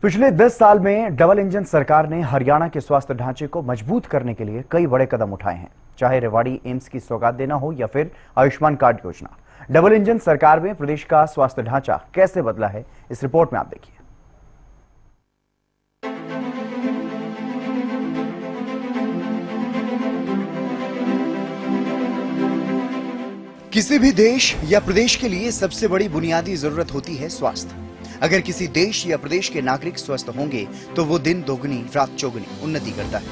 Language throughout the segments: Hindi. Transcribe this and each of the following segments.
पिछले 10 साल में डबल इंजन सरकार ने हरियाणा के स्वास्थ्य ढांचे को मजबूत करने के लिए कई बड़े कदम उठाए हैं। चाहे रेवाड़ी एम्स की सौगात देना हो या फिर आयुष्मान कार्ड योजना, डबल इंजन सरकार में प्रदेश का स्वास्थ्य ढांचा कैसे बदला है, इस रिपोर्ट में आप देखिए। किसी भी देश या प्रदेश के लिए सबसे बड़ी बुनियादी जरूरत होती है स्वास्थ्य। अगर किसी देश या प्रदेश के नागरिक स्वस्थ होंगे तो वो दिन दोगुनी रात चौगुनी उन्नति करता है।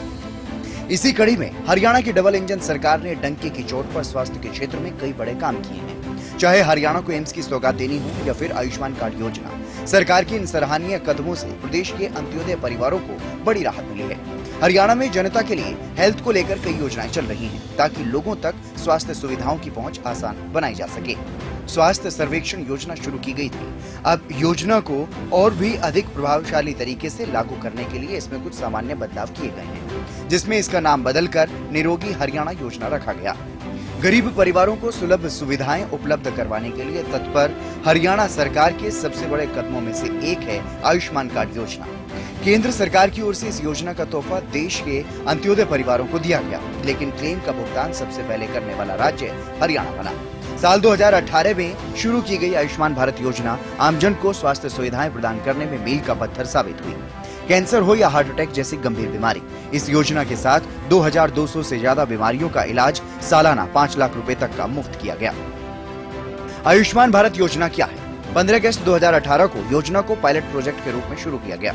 इसी कड़ी में हरियाणा की डबल इंजन सरकार ने डंके की चोट पर स्वास्थ्य के क्षेत्र में कई बड़े काम किए हैं। चाहे हरियाणा को एम्स की सौगात देनी हो या फिर आयुष्मान कार्ड योजना, सरकार के इन सराहनीय कदमों से प्रदेश के अंत्योदय परिवारों को बड़ी राहत मिली है। हरियाणा में जनता के लिए हेल्थ को लेकर कई योजनाएं चल रही हैं ताकि लोगों तक स्वास्थ्य सुविधाओं की पहुंच आसान बनाई जा सके। स्वास्थ्य सर्वेक्षण योजना शुरू की गई थी। अब योजना को और भी अधिक प्रभावशाली तरीके से लागू करने के लिए इसमें कुछ सामान्य बदलाव किए गए हैं, जिसमें इसका नाम बदलकर निरोगी हरियाणा योजना रखा गया। गरीब परिवारों को सुलभ सुविधाएं उपलब्ध करवाने के लिए तत्पर हरियाणा सरकार के सबसे बड़े कदमों में से एक है आयुष्मान कार्ड योजना। केंद्र सरकार की ओर से इस योजना का तोहफा देश के अंत्योदय परिवारों को दिया गया, लेकिन क्लेम का भुगतान सबसे पहले करने वाला राज्य हरियाणा बना। साल 2018 में शुरू की गई आयुष्मान भारत योजना आमजन को स्वास्थ्य सुविधाएं प्रदान करने में मील का पत्थर साबित हुई। कैंसर हो या हार्ट अटैक जैसी गंभीर बीमारी, इस योजना के साथ 2200 से ज्यादा बीमारियों का इलाज सालाना 5 लाख रुपए तक का मुफ्त किया गया। आयुष्मान भारत योजना क्या है? 15 अगस्त 2018 को योजना को पायलट प्रोजेक्ट के रूप में शुरू किया गया।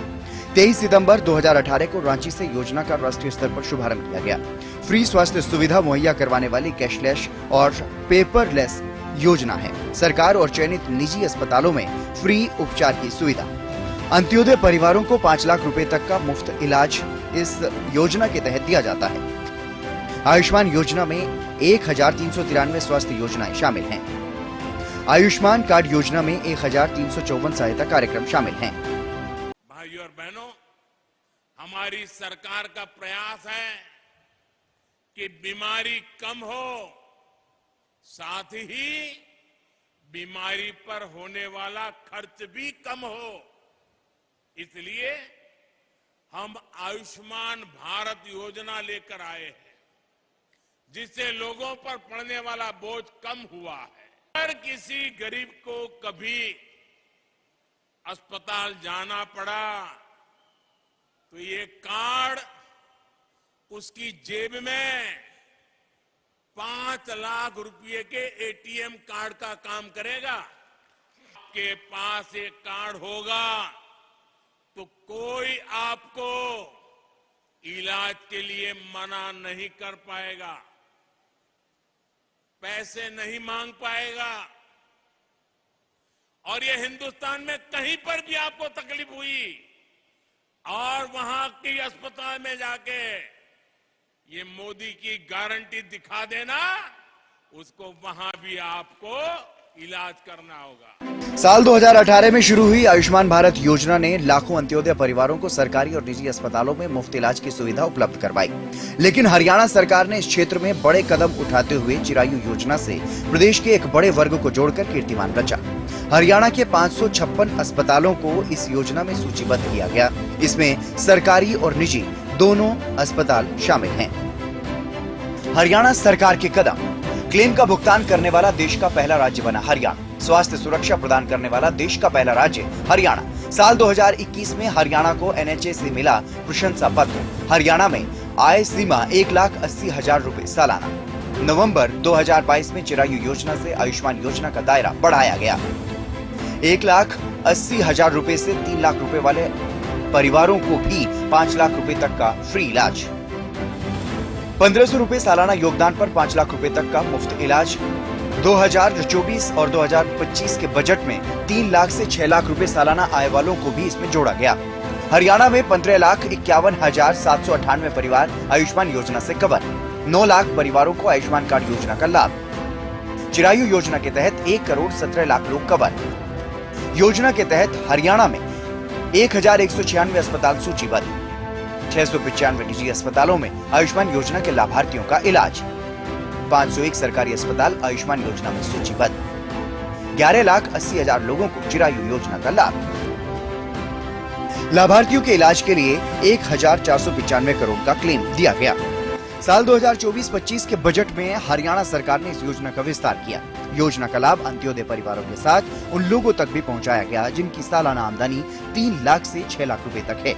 23 सितंबर 2018 को रांची से योजना का राष्ट्रीय स्तर पर शुभारंभ किया गया। फ्री स्वास्थ्य सुविधा मुहैया करवाने वाली कैशलेस और पेपरलेस योजना है। सरकार और चयनित निजी अस्पतालों में फ्री उपचार की सुविधा। अंत्योदय परिवारों को 5 लाख रुपए तक का मुफ्त इलाज इस योजना के तहत दिया जाता है। आयुष्मान योजना में 1393 स्वास्थ्य योजनाएं शामिल हैं। आयुष्मान कार्ड योजना में 1354 सहायता कार्यक्रम शामिल हैं। भाइयों और बहनों, हमारी सरकार का प्रयास है कि बीमारी कम हो, साथ ही बीमारी पर होने वाला खर्च भी कम हो। इसलिए हम आयुष्मान भारत योजना लेकर आए हैं, जिससे लोगों पर पड़ने वाला बोझ कम हुआ है। अगर किसी गरीब को कभी अस्पताल जाना पड़ा तो ये कार्ड उसकी जेब में 5 लाख रुपए के एटीएम कार्ड का काम करेगा। आपके पास एक कार्ड होगा तो कोई आपको इलाज के लिए मना नहीं कर पाएगा, पैसे नहीं मांग पाएगा। और ये हिंदुस्तान में कहीं पर भी आपको तकलीफ हुई और वहां की अस्पताल में जाके ये मोदी की गारंटी दिखा देना, उसको वहां भी आपको इलाज करना होगा। साल 2018 में शुरू हुई आयुष्मान भारत योजना ने लाखों अंत्योदय परिवारों को सरकारी और निजी अस्पतालों में मुफ्त इलाज की सुविधा उपलब्ध करवाई। लेकिन हरियाणा सरकार ने इस क्षेत्र में बड़े कदम उठाते हुए चिरायु योजना से प्रदेश के एक बड़े वर्ग को जोड़कर कीर्तिमान रचा। हरियाणा के 556 अस्पतालों को इस योजना में सूचीबद्ध किया गया। इसमें सरकारी और निजी दोनों अस्पताल शामिल हैं। हरियाणा सरकार के कदम। क्लेम का भुगतान करने वाला देश का पहला राज्य बना हरियाणा। स्वास्थ्य सुरक्षा प्रदान करने वाला देश का पहला राज्य हरियाणा। साल 2021 में हरियाणा को NHA से मिला प्रशंसा पत्र। हरियाणा में आय सीमा 1,80,000 रुपए सालाना। नवंबर 2022 में चिरायु योजना से आयुष्मान योजना का दायरा बढ़ाया गया। 1,80,000 रुपए से 3 लाख रुपए वाले परिवारों को भी 5 लाख रुपए तक का फ्री इलाज। 1500 रुपए सालाना योगदान पर 5 लाख रुपए तक का मुफ्त इलाज। 2024 और 2025 के बजट में 3 लाख से 6 लाख रुपए सालाना आय वालों को भी इसमें जोड़ा गया। हरियाणा में 15,51,798 परिवार आयुष्मान योजना से कवर। 9 लाख परिवारों को आयुष्मान कार्ड योजना का लाभ। चिरायु योजना के तहत 1,17 लाख लोग कवर। योजना के तहत हरियाणा में 1,196 अस्पताल सूचीबद्ध। 695 निजी अस्पतालों में आयुष्मान योजना के लाभार्थियों का इलाज। 501 सरकारी अस्पताल आयुष्मान योजना में सूचीबद्ध। 11,80,000 लोगों को चिरायु योजना का लाभ। लाभार्थियों के इलाज के लिए 1495 करोड़ का क्लेम दिया गया। साल 2024-25 के बजट में हरियाणा सरकार ने इस योजना का विस्तार किया। योजना का लाभ अंत्योदय परिवारों के साथ उन लोगों तक भी पहुंचाया गया जिनकी सालाना आमदनी 3 लाख से 6 लाख रुपए तक है।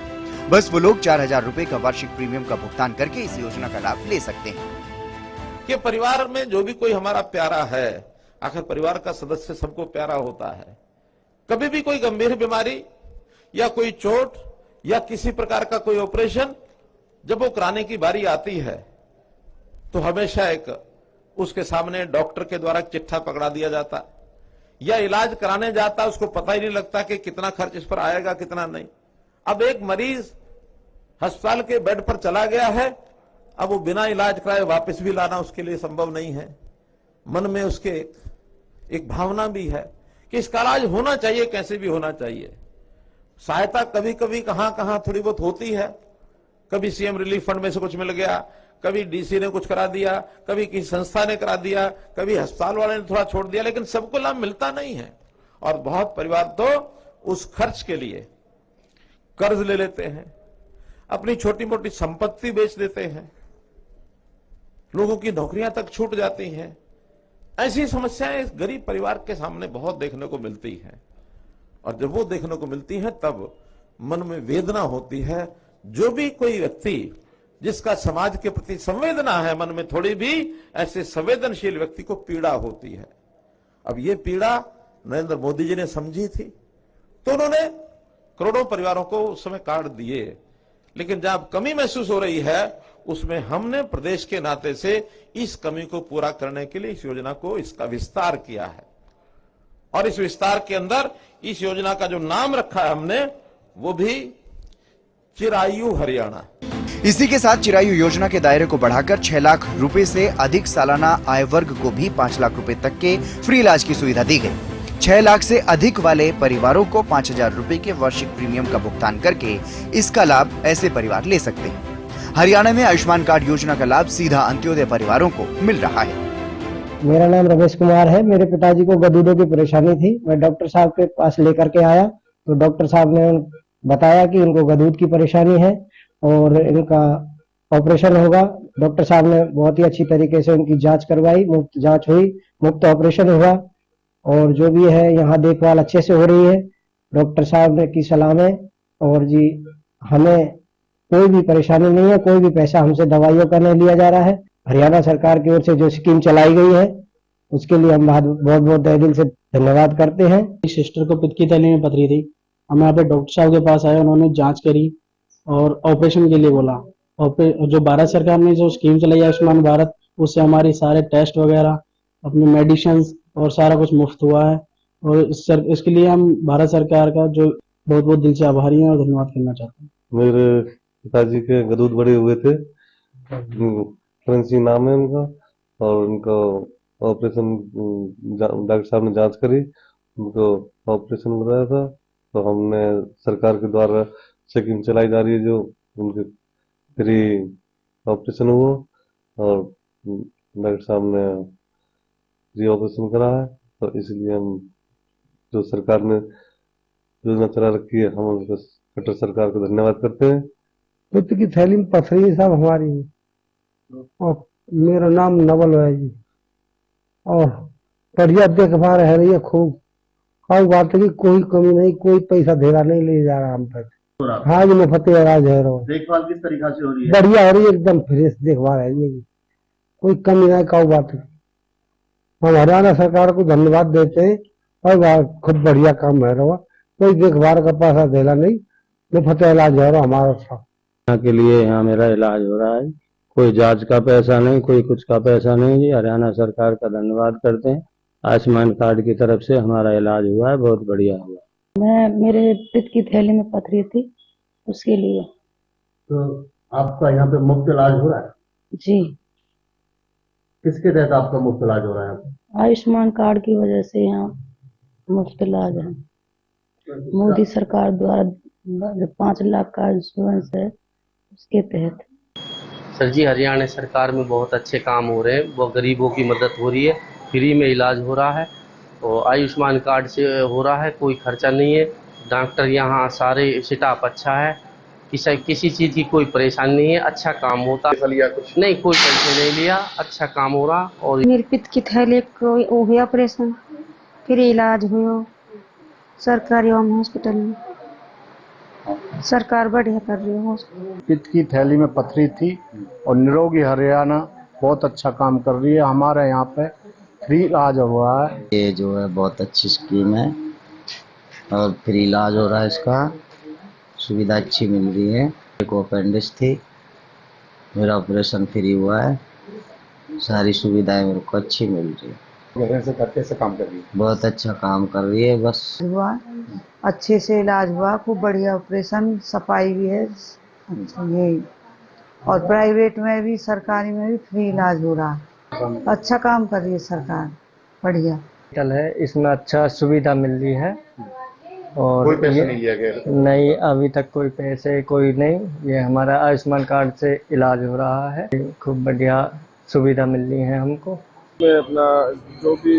बस वो लोग 4000 रुपए का वार्षिक प्रीमियम का भुगतान करके इस योजना का लाभ ले सकते हैं। कि परिवार में जो भी कोई हमारा प्यारा है, आखिर परिवार का सदस्य सबको प्यारा होता है। कभी भी कोई गंभीर बीमारी या कोई चोट या किसी प्रकार का कोई ऑपरेशन जब वो कराने की बारी आती है तो हमेशा एक उसके सामने डॉक्टर के द्वारा चिट्ठा पकड़ा दिया जाता या इलाज कराने जाता, उसको पता ही नहीं लगता कि कितना खर्च इस पर आएगा कितना नहीं। अब एक मरीज अस्पताल के बेड पर चला गया है, अब वो बिना इलाज कराए वापस भी लाना उसके लिए संभव नहीं है। मन में उसके एक भावना भी है कि इसका इलाज होना चाहिए, कैसे भी होना चाहिए। सहायता कभी कभी कहां थोड़ी बहुत होती है, कभी सीएम रिलीफ फंड में से कुछ मिल गया, कभी डीसी ने कुछ करा दिया, कभी किसी संस्था ने करा दिया, कभी अस्पताल वाले ने थोड़ा छोड़ दिया, लेकिन सबको लाभ मिलता नहीं है। और बहुत परिवार तो उस खर्च के लिए कर्ज ले लेते हैं, अपनी छोटी मोटी संपत्ति बेच देते हैं, लोगों की नौकरियां तक छूट जाती हैं। ऐसी समस्याएं इस गरीब परिवार के सामने बहुत देखने को मिलती हैं। और जब वो देखने को मिलती है तब मन में वेदना होती है। जो भी कोई व्यक्ति जिसका समाज के प्रति संवेदना है, मन में थोड़ी भी, ऐसे संवेदनशील व्यक्ति को पीड़ा होती है। अब ये पीड़ा नरेंद्र मोदी जी ने समझी थी तो उन्होंने करोड़ों परिवारों को उस समय कार्ड दिए, लेकिन जहां कमी महसूस हो रही है उसमें हमने प्रदेश के नाते से इस कमी को पूरा करने के लिए इस योजना को, इसका विस्तार किया है। और इस विस्तार के अंदर इस योजना का जो नाम रखा है हमने, वो भी चिरायु हरियाणा। इसी के साथ चिरायु योजना के दायरे को बढ़ाकर 6 लाख रुपए से अधिक सालाना आय वर्ग को भी 5 लाख रुपए तक के फ्री इलाज की सुविधा दी गई। 6 लाख से अधिक वाले परिवारों को 5000 रुपए के वार्षिक प्रीमियम का भुगतान करके इसका लाभ ऐसे परिवार ले सकते हैं। हरियाणा में आयुष्मान कार्ड योजना का लाभ सीधा अंत्योदय परिवारों को मिल रहा है। मेरा नाम रमेश कुमार है। मेरे पिताजी को गदूदों की परेशानी थी। मैं डॉक्टर साहब के पास लेकर के आया तो डॉक्टर साहब ने बताया कि इनको गदूद की परेशानी है और इनका ऑपरेशन होगा। डॉक्टर साहब ने बहुत ही अच्छी तरीके से उनकी जांच करवाई, मुफ्त जांच हुई, मुफ्त ऑपरेशन हुआ और जो भी है यहाँ देखभाल अच्छे से हो रही है। डॉक्टर साहब ने की सलाह में और जी हमें कोई भी परेशानी नहीं है, कोई भी पैसा हमसे दवाइयों का नहीं लिया जा रहा है। हरियाणा सरकार की ओर से जो स्कीम चलाई गई है उसके लिए हम बहुत बहुत तहे दिल से धन्यवाद करते हैं। सिस्टर को पित्त की थैली में पथरी थी, हम यहाँ पे डॉक्टर साहब के पास आए, उन्होंने जांच करी और ऑपरेशन के लिए बोला। और जो भारत सरकार ने जो स्कीम चलाई आयुष्मान भारत, उससे हमारी सारे टेस्ट वगैरह, अपनी मेडिसिन और सारा कुछ मुफ्त हुआ है। और इसके लिए हम भारत सरकार का जो बहुत बहुत दिल से आभारी हैं और धन्यवाद करना चाहते हैं। मेरे पिताजी के गदूद बड़े हुए थे, करेंसी नाम है उनका, और उनका ऑपरेशन डॉक्टर साहब ने जांच करी, उनको ऑपरेशन बताया था। तो हमने सरकार के द्वारा स्कीम चलाई जा रही है जो उनके फ्री ऑपरेशन हुआ और डॉक्टर साहब ने फ्री ऑपरेशन करा है। तो इसलिए हम जो सरकार ने योजना चला रखी है, हम उनको कटर सरकार को धन्यवाद करते हैं। पित्त की थैली में पथरी साहब हमारी और मेरा नाम नवल है जी और बढ़िया देखभाल है रही है खूब। और बात की कोई कमी नहीं, कोई पैसा देना नहीं ले जा रहा हम तक। हाँ जी मुफ्त इलाज है। देखभाल किस तरीका से हो रही है? बढ़िया हो रही है, एकदम फ्रेश देखभाल है जी, कोई कमी नहीं। काउ बात हम हरियाणा सरकार को धन्यवाद देते हैं और खुद बढ़िया काम है रहा। कोई देखभाल का पैसा देना नहीं, मुफ्त इलाज है हमारा के लिए यहाँ मेरा इलाज हो रहा है। कोई जांच का पैसा नहीं, कोई कुछ का पैसा नहीं जी। हरियाणा सरकार का धन्यवाद करते हैं। आयुष्मान कार्ड की तरफ से हमारा इलाज हुआ है, बहुत बढ़िया हुआ। मेरे पित्त की थैली में पथरी थी, उसके लिए। तो आपका यहाँ पे मुफ्त इलाज हो रहा है? जी। किसके तहत आपका मुफ्त इलाज हो रहा है? आयुष्मान कार्ड की वजह से यहाँ मुफ्त इलाज है। मोदी सरकार द्वारा जो 5 लाख का इंश्योरेंस है उसके तहत। सर जी, हरियाणा सरकार में बहुत अच्छे काम हो रहे हैं, वो गरीबों की मदद हो रही है, फ्री में इलाज हो रहा है और आयुष्मान कार्ड से हो रहा है, कोई खर्चा नहीं है। डॉक्टर यहाँ सारे स्टाफ अच्छा है, किसी चीज़ की कोई परेशानी नहीं है, अच्छा काम होता है। नहीं, कोई पैसे नहीं लिया, अच्छा काम हो रहा। और मेरे पित्त की थैली को हो गया ऑपरेशन, फिर इलाज हुआ सरकारी हॉस्पिटल में। सरकार बढ़िया कर रही है। पित्त की थैली में पथरी थी और निरोगी हरियाणा बहुत अच्छा काम कर रही है। हमारे यहाँ पे फ्री इलाज हुआ है। ये जो है बहुत अच्छी स्कीम है और फ्री इलाज हो रहा है, इसका सुविधा अच्छी मिल रही है। एक अपेंडिक्स थी, मेरा ऑपरेशन फ्री हुआ है, सारी सुविधाएं मेरे को अच्छी मिल रही है। कैसे काम कर रही है? बहुत अच्छा काम कर रही है। बस हुआ अच्छे से इलाज हुआ, खूब बढ़िया ऑपरेशन, सफाई भी है यही, और प्राइवेट में भी सरकारी में भी फ्री इलाज हो रहा है। अच्छा काम कर रही है सरकार, बढ़िया हॉस्पिटल है, इसमें अच्छा सुविधा मिल रही है। और कोई पैसे नहीं लिया गया? नहीं, अभी तक कोई पैसे कोई नहीं। ये हमारा आयुष्मान कार्ड से इलाज हो रहा है, खूब बढ़िया सुविधा मिल रही है हमको। में अपना जो भी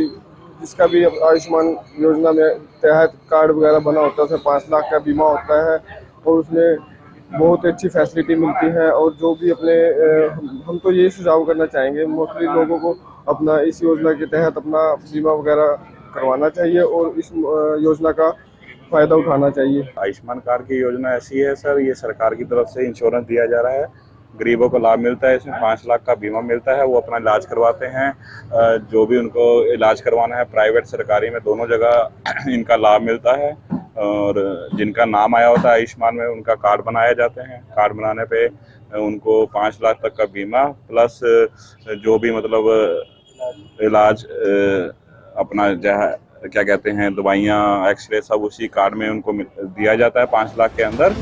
जिसका भी आयुष्मान योजना में तहत कार्ड वगैरह बना होता है, उसमें 5 लाख का बीमा होता है और उसमें बहुत अच्छी फैसिलिटी मिलती है। और जो भी अपने हम तो ये सुझाव करना चाहेंगे मोस्टली लोगों को अपना इस योजना के तहत अपना बीमा वगैरह करवाना चाहिए और इस योजना का फायदा उठाना चाहिए। आयुष्मान कार्ड की योजना ऐसी है सर, ये सरकार की तरफ से इंश्योरेंस दिया जा रहा है, गरीबों को लाभ मिलता है। इसमें 5 लाख का बीमा मिलता है, वो अपना इलाज करवाते हैं। जो भी उनको इलाज करवाना है, प्राइवेट सरकारी में दोनों जगह इनका लाभ मिलता है। और जिनका नाम आया होता है आयुष्मान में, उनका कार्ड बनाए जाते हैं। कार्ड बनाने पे उनको 5 लाख तक का बीमा प्लस जो भी मतलब इलाज अपना क्या कहते हैं, दवाइयाँ, एक्सरे, सब उसी कार्ड में उनको दिया जाता है 5 लाख के अंदर।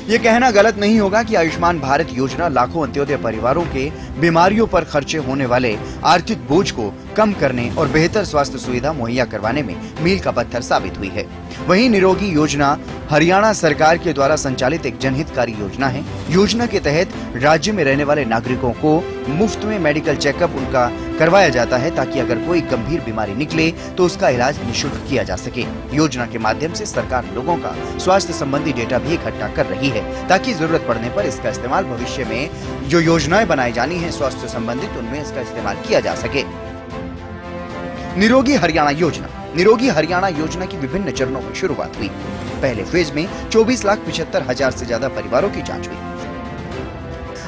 ये कहना गलत नहीं होगा कि आयुष्मान भारत योजना लाखों अंत्योदय परिवारों के बीमारियों पर खर्चे होने वाले आर्थिक बोझ को कम करने और बेहतर स्वास्थ्य सुविधा मुहैया करवाने में मील का पत्थर साबित हुई है। वहीं निरोगी योजना हरियाणा सरकार के द्वारा संचालित एक जनहितकारी योजना है। योजना के तहत राज्य में रहने वाले नागरिकों को मुफ्त में मेडिकल चेकअप उनका करवाया जाता है, ताकि अगर कोई गंभीर बीमारी निकले तो उसका इलाज निःशुल्क किया जा सके। योजना के माध्यम से सरकार लोगों का स्वास्थ्य संबंधी डेटा भी इकट्ठा कर रही है, ताकि जरूरत पड़ने पर इसका इस्तेमाल भविष्य में जो योजनाएं बनाई जानी है स्वास्थ्य संबंधित, उनमें इसका इस्तेमाल किया जा सके। निरोगी हरियाणा योजना। निरोगी हरियाणा योजना की विभिन्न चरणों में शुरुआत हुई। पहले फेज में 24,75,000 से ज्यादा परिवारों की जांच हुई।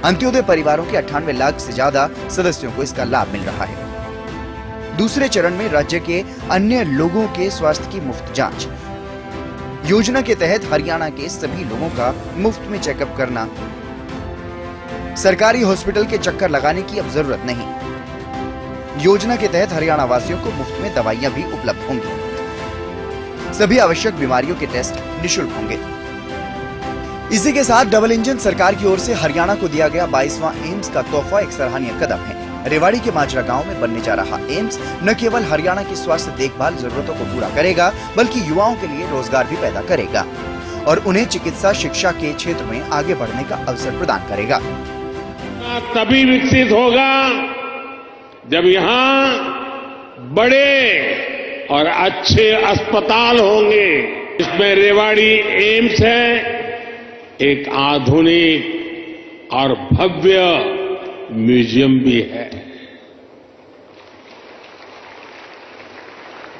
अंत्योदय परिवारों के 98 लाख से ज्यादा सदस्यों को इसका लाभ मिल रहा है। दूसरे चरण में राज्य के अन्य लोगों के स्वास्थ्य की मुफ्त जांच। योजना के तहत हरियाणा के सभी लोगों का मुफ्त में चेकअप करना, सरकारी हॉस्पिटल के चक्कर लगाने की अब जरूरत नहीं। योजना के तहत हरियाणा वासियों को मुफ्त में दवाइयां भी उपलब्ध होंगी। सभी आवश्यक बीमारियों के टेस्ट निःशुल्क होंगे। इसी के साथ डबल इंजन सरकार की ओर से हरियाणा को दिया गया 22वां एम्स का तोहफा एक सराहनीय कदम है। रेवाड़ी के माजरा गांव में बनने जा रहा एम्स न केवल हरियाणा की स्वास्थ्य देखभाल जरूरतों को पूरा करेगा, बल्कि युवाओं के लिए रोजगार भी पैदा करेगा और उन्हें चिकित्सा शिक्षा के क्षेत्र में आगे बढ़ने का अवसर प्रदान करेगा। तभी विकसित होगा जब यहाँ बड़े और अच्छे अस्पताल होंगे। इसमें रेवाड़ी एम्स है, एक आधुनिक और भव्य म्यूजियम भी है।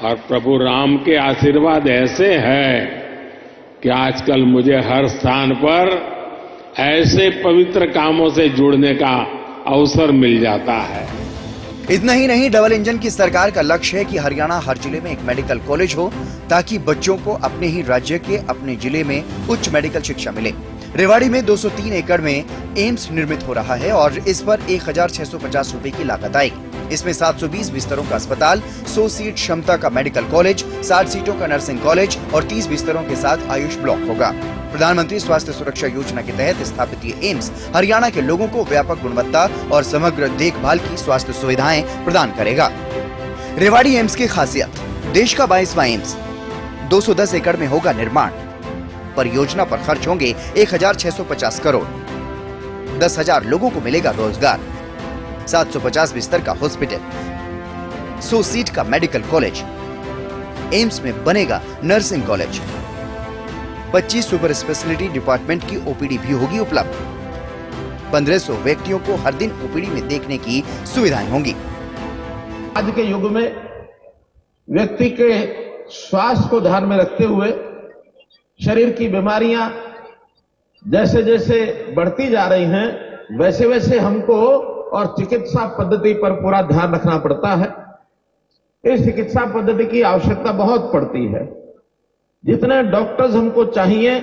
और प्रभु राम के आशीर्वाद ऐसे है कि आजकल मुझे हर स्थान पर ऐसे पवित्र कामों से जुड़ने का अवसर मिल जाता है। इतना ही नहीं, डबल इंजन की सरकार का लक्ष्य है कि हरियाणा हर जिले में एक मेडिकल कॉलेज हो, ताकि बच्चों को अपने ही राज्य के अपने जिले में उच्च मेडिकल शिक्षा मिले। रेवाड़ी में 203 एकड़ में एम्स निर्मित हो रहा है और इस पर 1,650 रुपए की लागत आएगी। इसमें 720 बिस्तरों का अस्पताल, 100 सीट क्षमता का मेडिकल कॉलेज, 60 सीटों का नर्सिंग कॉलेज और 30 बिस्तरों के साथ आयुष ब्लॉक होगा। प्रधानमंत्री स्वास्थ्य सुरक्षा योजना के तहत स्थापित ये एम्स हरियाणा के लोगों को व्यापक गुणवत्ता और समग्र देखभाल की स्वास्थ्य सुविधाएं प्रदान करेगा। रेवाड़ी एम्स की खासियत, देश का 22वां एम्स 210 एकड़ में होगा निर्माण। परियोजना पर खर्च होंगे 1,650 करोड़। 10,000 लोगों को मिलेगा रोजगार। 750 बिस्तर का हॉस्पिटल, 100 सीट का मेडिकल कॉलेज, एम्स में बनेगा nursing college, 25 super speciality department की ओपीडी भी होगी उपलब्ध। 1500 व्यक्तियों को हर दिन ओपीडी में देखने की सुविधाएं होंगी। आज के युग में व्यक्ति के स्वास्थ्य को ध्यान में रखते हुए शरीर की बीमारियां जैसे जैसे बढ़ती जा रही हैं, वैसे वैसे हमको और चिकित्सा पद्धति पर पूरा ध्यान रखना पड़ता है। इस चिकित्सा पद्धति की आवश्यकता बहुत पड़ती है। जितने डॉक्टर्स हमको चाहिए,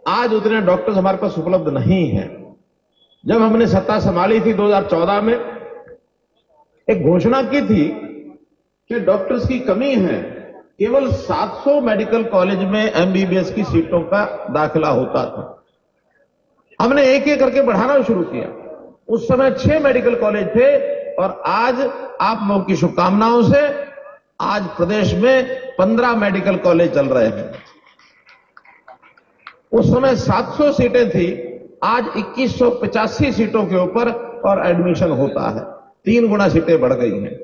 आज उतने डॉक्टर्स हमारे पास उपलब्ध नहीं हैं। जब हमने सत्ता संभाली थी 2014 में, एक घोषणा की थी कि डॉक्टर्स की कमी है। केवल 700 मेडिकल कॉलेज में एमबीबीएस की सीटों का दाखिला होता था। हमने एक एक करके बढ़ाना शुरू किया। उस समय 6 मेडिकल कॉलेज थे और आज आप लोगों की शुभकामनाओं से आज प्रदेश में 15 मेडिकल कॉलेज चल रहे हैं। उस समय 700 सीटें थी, आज 2185 सीटों के ऊपर और एडमिशन होता है। 3 गुना सीटें बढ़ गई हैं।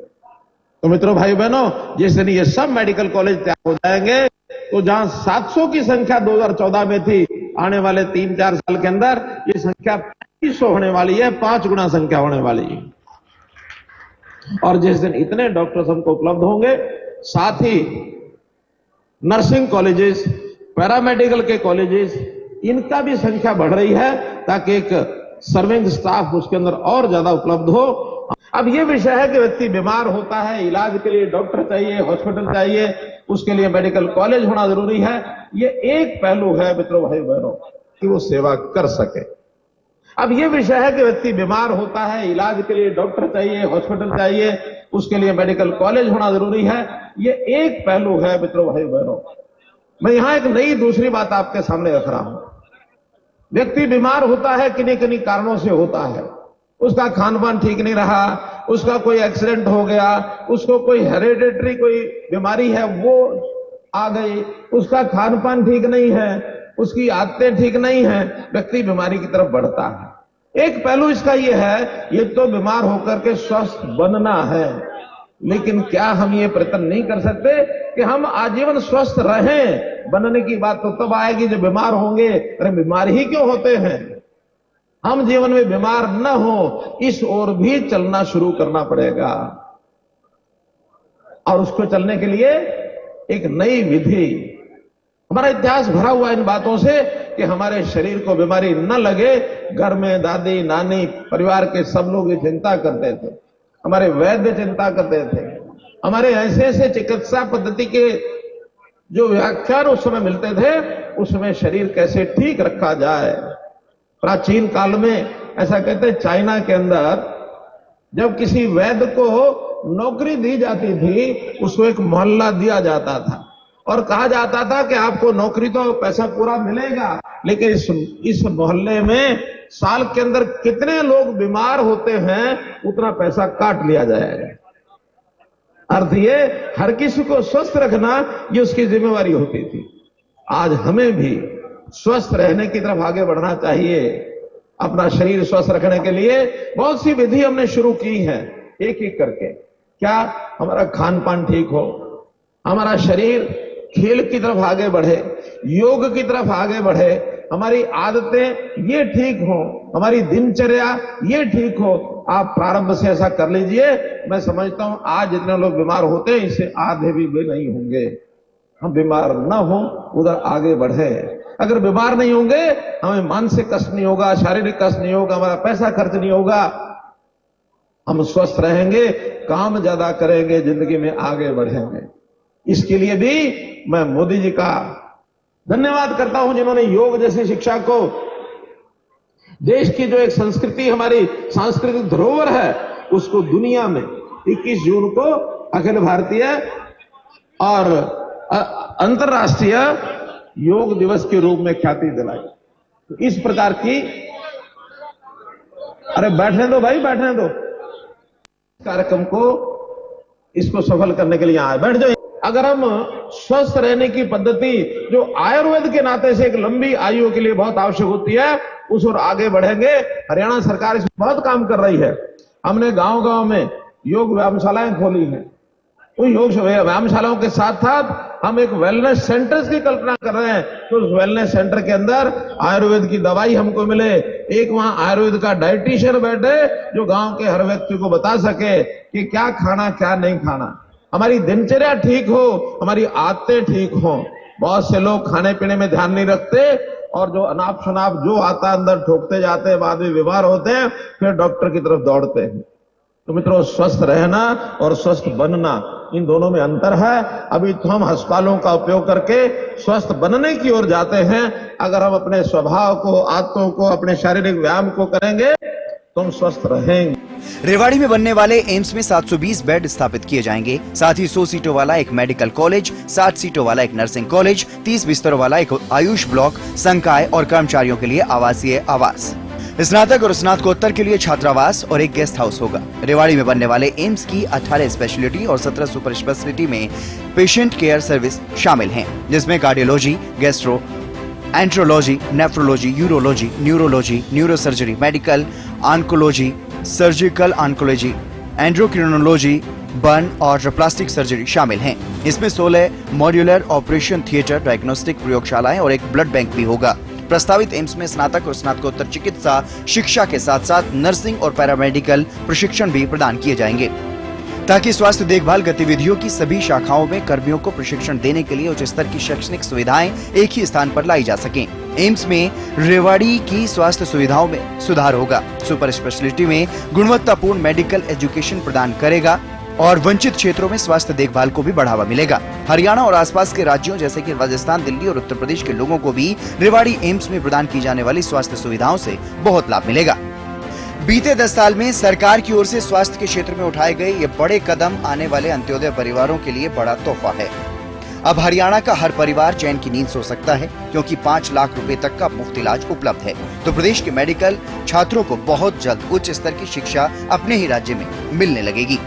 तो मित्रों, भाई बहनों, जिस दिन ये सब मेडिकल कॉलेज तैयार हो जाएंगे तो जहां 700 की संख्या 2014 में थी, आने वाले 3-4 साल के अंदर ये संख्या 3500 होने वाली है, 5 गुना संख्या होने वाली है। और जिस दिन इतने डॉक्टर्स हमको उपलब्ध होंगे, साथ ही नर्सिंग कॉलेजेस, पैरामेडिकल के कॉलेजेस, इनका भी संख्या बढ़ रही है ताकि एक सर्विंग स्टाफ उसके अंदर और ज्यादा उपलब्ध हो। अब ये विषय है कि व्यक्ति बीमार होता है, इलाज के लिए डॉक्टर चाहिए, हॉस्पिटल चाहिए, उसके लिए मेडिकल कॉलेज होना जरूरी है। ये एक पहलू है मित्रों, भाई बहनों, कि वो सेवा कर सके। अब ये विषय है कि व्यक्ति बीमार होता है, इलाज के लिए डॉक्टर चाहिए, हॉस्पिटल चाहिए, उसके लिए मेडिकल कॉलेज होना जरूरी है। ये एक पहलू है मित्रों, भाई बहनों। मैं यहां एक नई दूसरी बात आपके सामने रख रहा हूं। व्यक्ति बीमार होता है, किन्हीं किन्हीं कारणों से होता है। उसका खान पान ठीक नहीं रहा, उसका कोई एक्सीडेंट हो गया, उसको कोई हेरिडेटरी कोई बीमारी है वो आ गई, उसका खान पान ठीक नहीं है, उसकी आदतें ठीक नहीं है, व्यक्ति बीमारी की तरफ बढ़ता है। एक पहलू इसका ये है, ये तो बीमार होकर के स्वस्थ बनना है, लेकिन क्या हम ये प्रयत्न नहीं कर सकते कि हम आजीवन स्वस्थ रहें? बनने की बात तो तब आएगी जब बीमार होंगे। अरे बीमार ही क्यों होते हैं? हम जीवन में बीमार न हो, इस ओर भी चलना शुरू करना पड़ेगा। और उसको चलने के लिए एक नई विधि, हमारा इतिहास भरा हुआ इन बातों से कि हमारे शरीर को बीमारी न लगे। घर में दादी, नानी, परिवार के सब लोग ये चिंता करते थे, हमारे वैद्य चिंता करते थे, हमारे ऐसे ऐसे चिकित्सा पद्धति के जो व्याख्यान उस समय मिलते थे, उसमें शरीर कैसे ठीक रखा जाए। प्राचीन काल में ऐसा कहते हैं, चाइना के अंदर जब किसी वैद्य को नौकरी दी जाती थी, उसको एक मोहल्ला दिया जाता था और कहा जाता था कि आपको नौकरी तो पैसा पूरा मिलेगा, लेकिन इस मोहल्ले में साल के अंदर कितने लोग बीमार होते हैं, उतना पैसा काट लिया जाएगा। अर्थ ये, हर किसी को स्वस्थ रखना ये उसकी जिम्मेवारी होती थी। आज हमें भी स्वस्थ रहने की तरफ आगे बढ़ना चाहिए। अपना शरीर स्वस्थ रखने के लिए बहुत सी विधि हमने शुरू की है, एक एक करके। क्या हमारा खान पान ठीक हो, हमारा शरीर खेल की तरफ आगे बढ़े, योग की तरफ आगे बढ़े, हमारी आदतें ये ठीक हो, हमारी दिनचर्या ये ठीक हो। आप प्रारंभ से ऐसा कर लीजिए। मैं समझता हूं आज जितने लोग बीमार होते हैं, इससे आधे भी नहीं होंगे। हम बीमार न हो, उधर आगे बढ़े। अगर बीमार नहीं होंगे, हमें मानसिक कष्ट नहीं होगा, शारीरिक कष्ट नहीं होगा, हमारा पैसा खर्च नहीं होगा, हम स्वस्थ रहेंगे, काम ज्यादा करेंगे, जिंदगी में आगे बढ़ेंगे। इसके लिए भी मैं मोदी जी का धन्यवाद करता हूं, जिन्होंने योग जैसी शिक्षा को, देश की जो एक संस्कृति, हमारी सांस्कृतिक धरोहर है, उसको दुनिया में 21 जून को अखिल भारतीय और अंतर्राष्ट्रीय योग दिवस के रूप में ख्याति दिलाई। तो इस प्रकार की, अरे बैठने दो भाई, बैठने दो, कार्यक्रम को इसको सफल करने के लिए आए, बैठ जाओ। अगर हम स्वस्थ रहने की पद्धति जो आयुर्वेद के नाते से एक लंबी आयु के लिए बहुत आवश्यक होती है, उस ओर आगे बढ़ेंगे। हरियाणा सरकार इसमें बहुत काम कर रही है। हमने गांव-गांव में योग व्यायामशालाएं खोली हैं। तो योग व्यायामशालाओं के साथ साथ हम एक वेलनेस सेंटर्स की कल्पना कर रहे हैं। तो उस वेलनेस सेंटर के अंदर आयुर्वेद की दवाई हमको मिले, एक वहां आयुर्वेद का डाइटिशियन बैठे जो गांव के हर व्यक्ति को बता सके कि क्या खाना क्या नहीं खाना, हमारी दिनचर्या ठीक हो, हमारी आदतें ठीक हो। बहुत से लोग खाने पीने में ध्यान नहीं रखते और जो अनाप शनाप जो आता अंदर ठोकते जाते हैं, बाद में बीमार होते हैं, फिर डॉक्टर की तरफ दौड़ते हैं। तो मित्रों, स्वस्थ रहना और स्वस्थ बनना, इन दोनों में अंतर है। अभी तो हम अस्पतालों का उपयोग करके स्वस्थ बनने की ओर जाते हैं। अगर हम अपने स्वभाव को, आदतों को, अपने शारीरिक व्यायाम को करेंगे तो हम स्वस्थ रहेंगे। रेवाड़ी में बनने वाले एम्स में 720 बेड स्थापित किए जाएंगे। साथ ही 100 सीटों वाला एक मेडिकल कॉलेज, 60 सीटों वाला एक नर्सिंग कॉलेज, 30 बिस्तरों वाला एक आयुष ब्लॉक, संकाय और कर्मचारियों के लिए आवासीय आवास, स्नातक और स्नातकोत्तर के लिए छात्रावास और एक गेस्ट हाउस होगा। रेवाड़ी में बनने वाले एम्स की 18 स्पेशलिटी और 17 सुपर स्पेशलिटी में पेशेंट केयर सर्विस शामिल हैं, जिसमें cardiology, gastroenterology, nephrology, urology, neurology, neurosurgery, medical oncology, surgical oncology, endocrinology, burn और प्लास्टिक सर्जरी शामिल हैं। इसमें 16 मॉड्यूलर ऑपरेशन थिएटर, डायग्नोस्टिक प्रयोगशालाएं और एक ब्लड बैंक भी होगा। प्रस्तावित एम्स में स्नातक और स्नातकोत्तर चिकित्सा शिक्षा के साथ साथ नर्सिंग और पैरामेडिकल प्रशिक्षण भी प्रदान किए जाएंगे, ताकि स्वास्थ्य देखभाल गतिविधियों की सभी शाखाओं में कर्मियों को प्रशिक्षण देने के लिए उच्च स्तर की शैक्षणिक सुविधाएं एक ही स्थान पर लाई जा सकें। एम्स में रेवाड़ी की स्वास्थ्य सुविधाओं में सुधार होगा। सुपर स्पेशलिटी में गुणवत्तापूर्ण मेडिकल एजुकेशन प्रदान करेगा और वंचित क्षेत्रों में स्वास्थ्य देखभाल को भी बढ़ावा मिलेगा। हरियाणा और आसपास के राज्यों जैसे कि राजस्थान, दिल्ली और उत्तर प्रदेश के लोगों को भी रेवाड़ी एम्स में प्रदान की जाने वाली स्वास्थ्य सुविधाओं से बहुत लाभ मिलेगा। बीते 10 साल में सरकार की ओर से स्वास्थ्य के क्षेत्र में उठाए गए ये बड़े कदम आने वाले अंत्योदय परिवारों के लिए बड़ा तोहफा है। अब हरियाणा का हर परिवार चैन की नींद सो सकता है, क्योंकि 5 लाख रुपए तक का मुफ्त इलाज उपलब्ध है। तो प्रदेश के मेडिकल छात्रों को बहुत जल्द उच्च स्तर की शिक्षा अपने ही राज्य में मिलने लगेगी।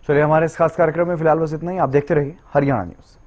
चलिए, हमारे इस खास कार्यक्रम में फिलहाल बस इतना ही। आप देखते रहिए हरियाणा न्यूज।